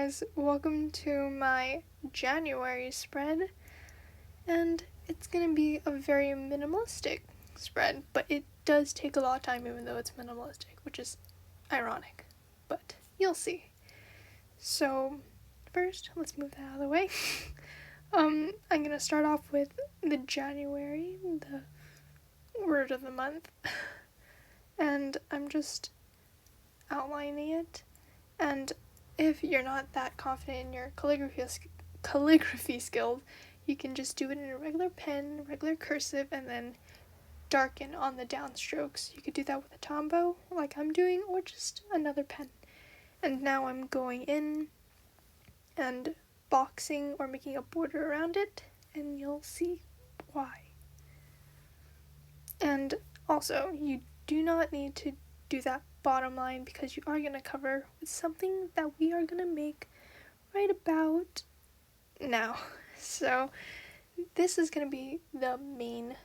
guys, welcome to my January spread, and it's gonna be a very minimalistic spread, but it does take a lot of time even though it's minimalistic, which is ironic, but you'll see. So first, let's move that out of the way. I'm gonna start off with the January, the word of the month, and I'm just outlining it, and if you're not that confident in your calligraphy skills, you can just do it in a regular pen, regular cursive, and then darken on the downstrokes. You could do that with a Tombow, like I'm doing, or just another pen. And now I'm going in and boxing or making a border around it, and you'll see why. And also, you do not need to do that bottom line because you are going to cover with something that we are going to make right about now. So this is going to be the main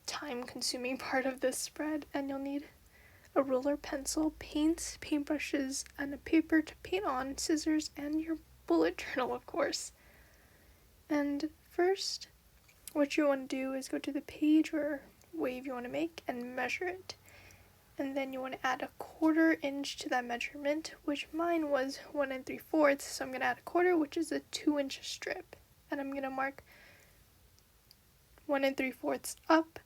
time consuming part of this spread, and you'll need a ruler, pencil, paints, paintbrushes, and a paper to paint on, scissors, and your bullet journal, of course. And first, what you want to do is go to the page or wave you want to make and measure it. And then you want to add a 1/4 inch to that measurement, which mine was 1 3/4, so I'm going to add a 1/4, which is a 2-inch strip. And I'm going to mark 1 3/4 up,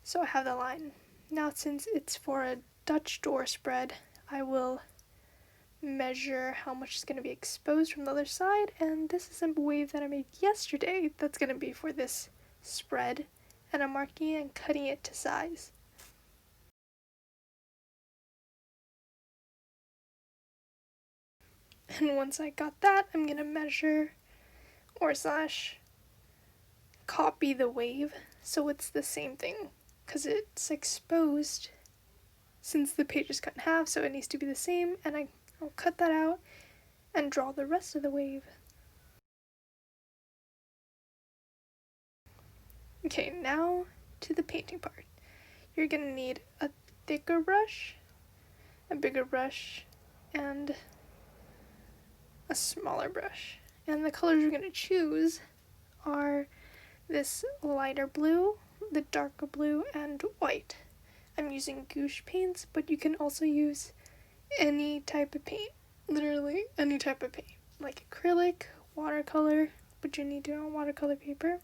so I have the line. Now, since it's for a Dutch door spread, I will measure how much is going to be exposed from the other side, and this is a wave that I made yesterday that's going to be for this spread, and I'm marking it and cutting it to size. And once I got that, I'm going to measure or copy the wave so it's the same thing, because it's exposed since the page is cut in half, so it needs to be the same, and I'll cut that out and draw the rest of the wave. Okay, now to the painting part. You're going to need a thicker brush, a bigger brush, and a smaller brush. And the colors you're going to choose are this lighter blue, the darker blue, and white. I'm using gouche paints, but you can also use any type of paint, literally any type of paint, like acrylic, watercolor, but you need to do it on watercolor paper.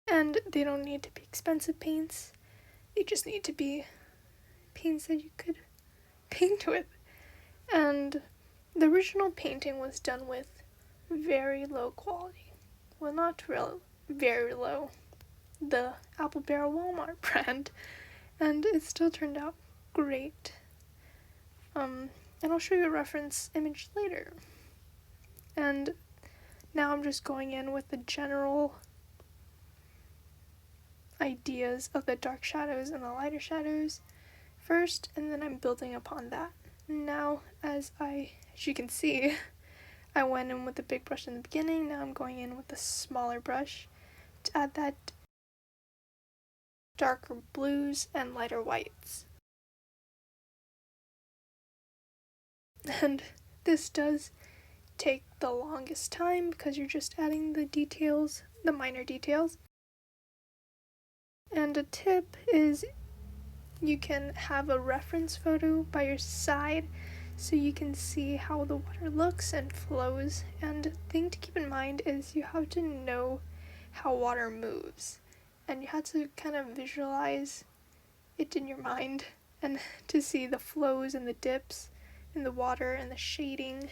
And they don't need to be expensive paints, they just need to be paints that you could paint with. And the original painting was done with very low quality. Well, not real, very low. The Apple Barrel Walmart brand, and it still turned out great. And I'll show you a reference image later. And now I'm just going in with the general ideas of the dark shadows and the lighter shadows first, and then I'm building upon that. Now, as you can see, I went in with the big brush in the beginning. Now I'm going in with the smaller brush to add that darker blues and lighter whites. And this does take the longest time because you're just adding the details, the minor details. And a tip is you can have a reference photo by your side so you can see how the water looks and flows. And the thing to keep in mind is you have to know how water moves, and you have to kind of visualize it in your mind and to see the flows and the dips in the water and the shading.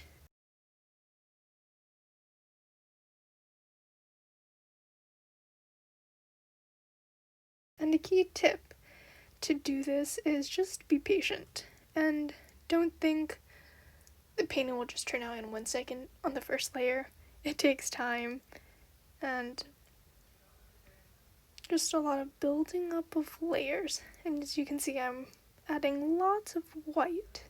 And a key tip to do this is just be patient and don't think the painting will just turn out in 1 second on the first layer. It takes time and just a lot of building up of layers. And as you can see, I'm adding lots of white.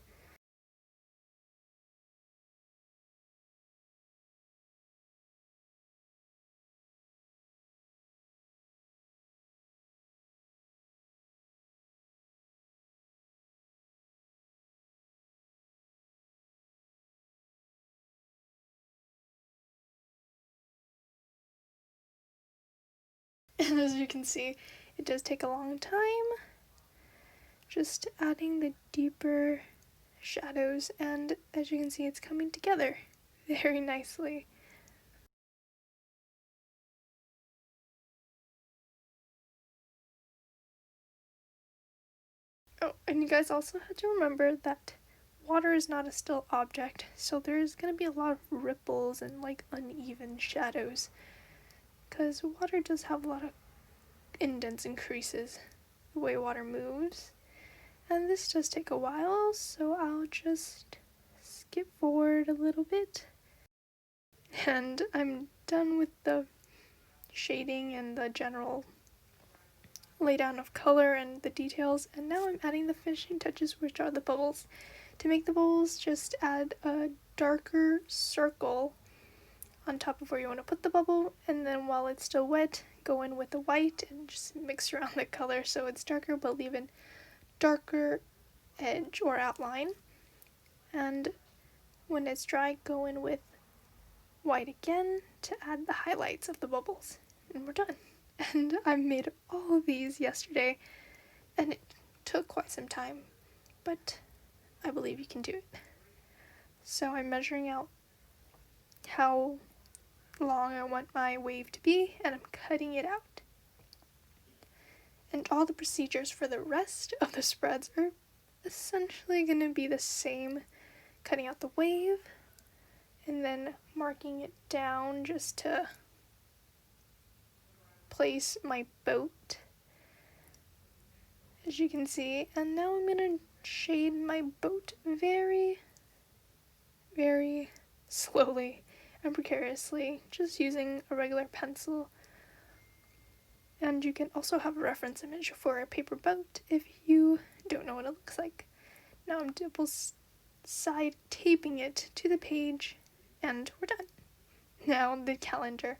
And as you can see, it does take a long time. Just adding the deeper shadows, and as you can see, it's coming together very nicely. Oh, and you guys also have to remember that water is not a still object, so there's going to be a lot of ripples and like uneven shadows, because water does have a lot of indents and creases the way water moves. And this does take a while, so I'll just skip forward a little bit. And I'm done with the shading and the general laydown of color and the details, and now I'm adding the finishing touches, which are the bubbles. To make the bubbles, just add a darker circle on top of where you want to put the bubble, and then while it's still wet, go in with the white and just mix around the color so it's darker, but leave a darker edge or outline. And when it's dry, go in with white again to add the highlights of the bubbles, and we're done. And I made all of these yesterday, and it took quite some time, but I believe you can do it. So I'm measuring out how long I want my wave to be, and I'm cutting it out. And all the procedures for the rest of the spreads are essentially going to be the same. Cutting out the wave, and then marking it down just to place my boat, as you can see. And now I'm going to shade my boat very, very slowly and precariously, just using a regular pencil. And you can also have a reference image for a paper boat if you don't know what it looks like. Now I'm double side taping it to the page, and we're done. Now the calendar,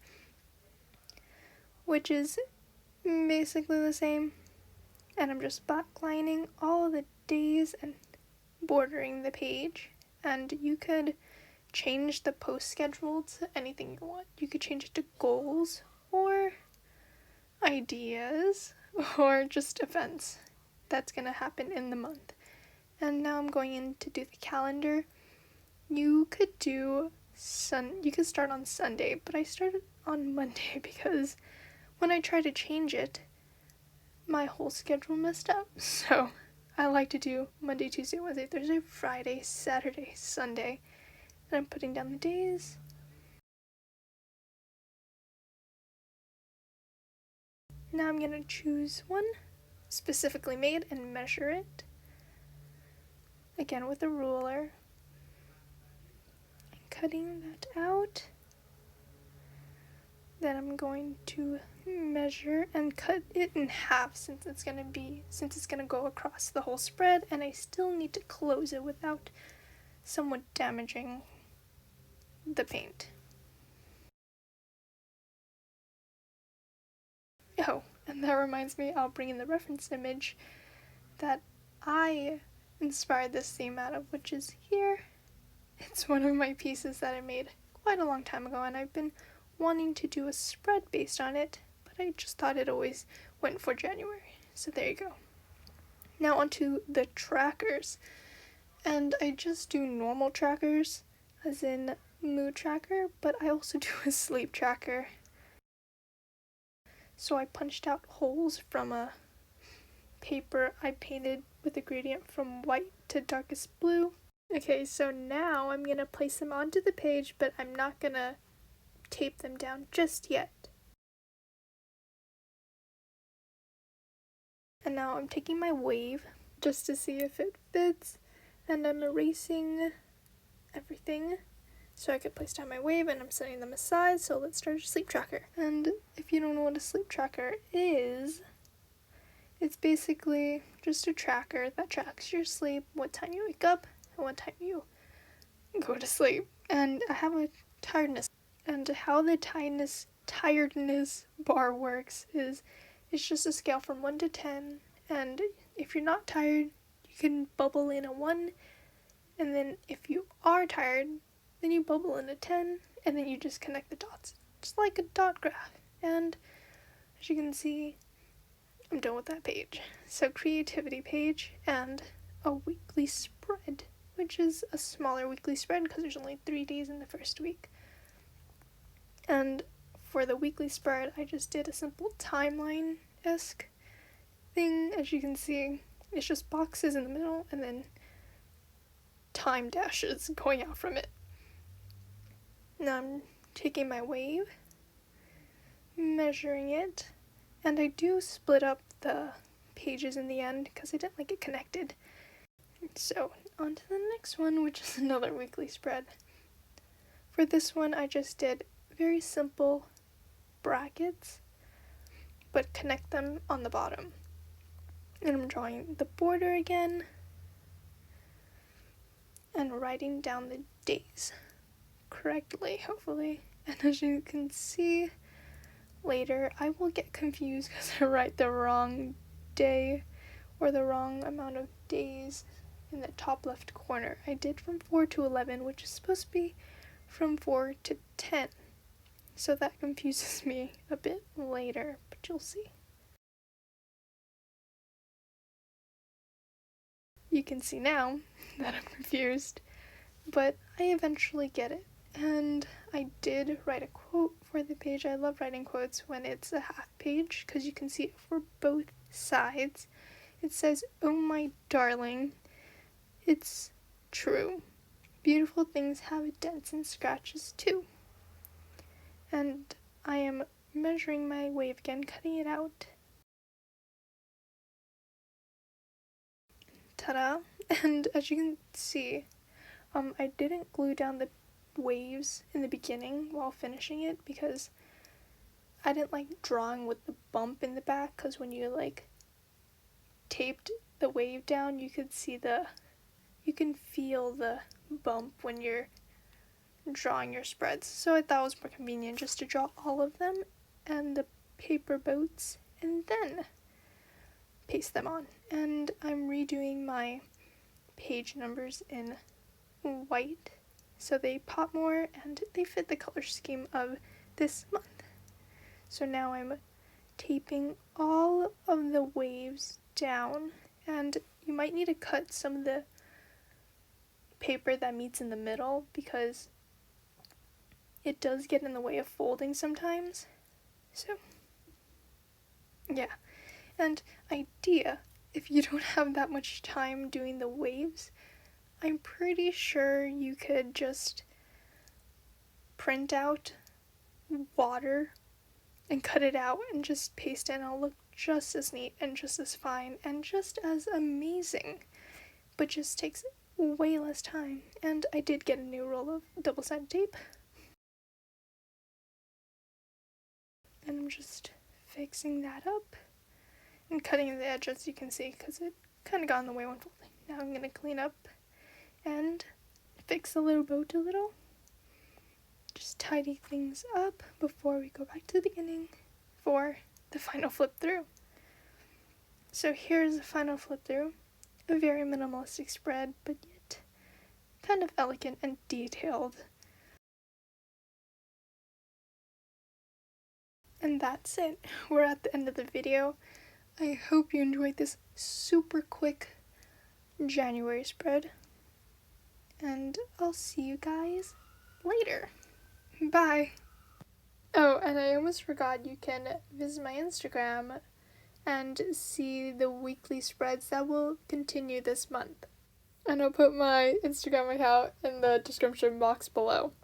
which is basically the same, and I'm just backlining all the days and bordering the page. And you could change the post schedule to anything you want. You could change it to goals or ideas or just events that's gonna happen in the month. And now I'm going in to do the calendar. You could start on Sunday, but I started on Monday because when I tried to change it, my whole schedule messed up. So I like to do Monday, Tuesday, Wednesday, Thursday, Friday, Saturday, Sunday. And I'm putting down the days. Now I'm gonna choose one specifically made and measure it. Again with a ruler. And cutting that out. Then I'm going to measure and cut it in half since it's gonna go across the whole spread, and I still need to close it without somewhat damaging the paint. Oh, and that reminds me, I'll bring in the reference image that I inspired this theme out of, which is here. It's one of my pieces that I made quite a long time ago, and I've been wanting to do a spread based on it, but I just thought it always went for January. So there you go. Now onto the trackers. And I just do normal trackers, as in mood tracker, but I also do a sleep tracker. So I punched out holes from a paper I painted with a gradient from white to darkest blue. Okay, so now I'm going to place them onto the page, but I'm not going to tape them down just yet. And now I'm taking my wave just to see if it fits, and I'm erasing everything so I could place down my wave, and I'm setting them aside. So let's start a sleep tracker. And if you don't know what a sleep tracker is, it's basically just a tracker that tracks your sleep, what time you wake up, and what time you go to sleep. And I have a tiredness, and how the tiredness bar works is it's just a scale from 1 to 10, and if you're not tired, you can bubble in a 1, and then if you are tired, then you bubble in a 10, and then you just connect the dots, just like a dot graph. And as you can see, I'm done with that page. So creativity page and a weekly spread, which is a smaller weekly spread because there's only 3 days in the first week. And for the weekly spread, I just did a simple timeline-esque thing. As you can see, it's just boxes in the middle and then time dashes going out from it. Now I'm taking my wave, measuring it, and I do split up the pages in the end because I didn't like it connected. So on to the next one, which is another weekly spread. For this one, I just did very simple brackets, but connect them on the bottom. And I'm drawing the border again and writing down the days correctly, hopefully. And as you can see later, I will get confused because I write the wrong day or the wrong amount of days in the top left corner. I did from 4 to 11, which is supposed to be from 4 to 10. So that confuses me a bit later, but you'll see. You can see now that I'm confused, but I eventually get it. And I did write a quote for the page. I love writing quotes when it's a half page because you can see it for both sides. It says, "Oh my darling, it's true. Beautiful things have dents and scratches too." And I am measuring my wave again, cutting it out. Ta-da! And as you can see, I didn't glue down the waves in the beginning while finishing it because I didn't like drawing with the bump in the back, because when you like taped the wave down, you can feel the bump when you're drawing your spreads. So I thought it was more convenient just to draw all of them and the paper boats and then paste them on. And I'm redoing my page numbers in white so they pop more and they fit the color scheme of this month. So now I'm taping all of the waves down, and you might need to cut some of the paper that meets in the middle because it does get in the way of folding sometimes. So yeah, and idea, if you don't have that much time doing the waves, I'm pretty sure you could just print out water and cut it out and just paste it, and it'll look just as neat and just as fine and just as amazing, but just takes way less time. And I did get a new roll of double-sided tape, and I'm just fixing that up and cutting the edge, as you can see, because it kind of got in the way when folding. Now I'm going to clean up and fix the little boat a little. Just tidy things up before we go back to the beginning for the final flip through. So here's the final flip through. A very minimalistic spread, but yet kind of elegant and detailed. And that's it. We're at the end of the video. I hope you enjoyed this super quick January spread. And I'll see you guys later. Bye! Oh, and I almost forgot, you can visit my Instagram and see the weekly spreads that will continue this month. And I'll put my Instagram account in the description box below.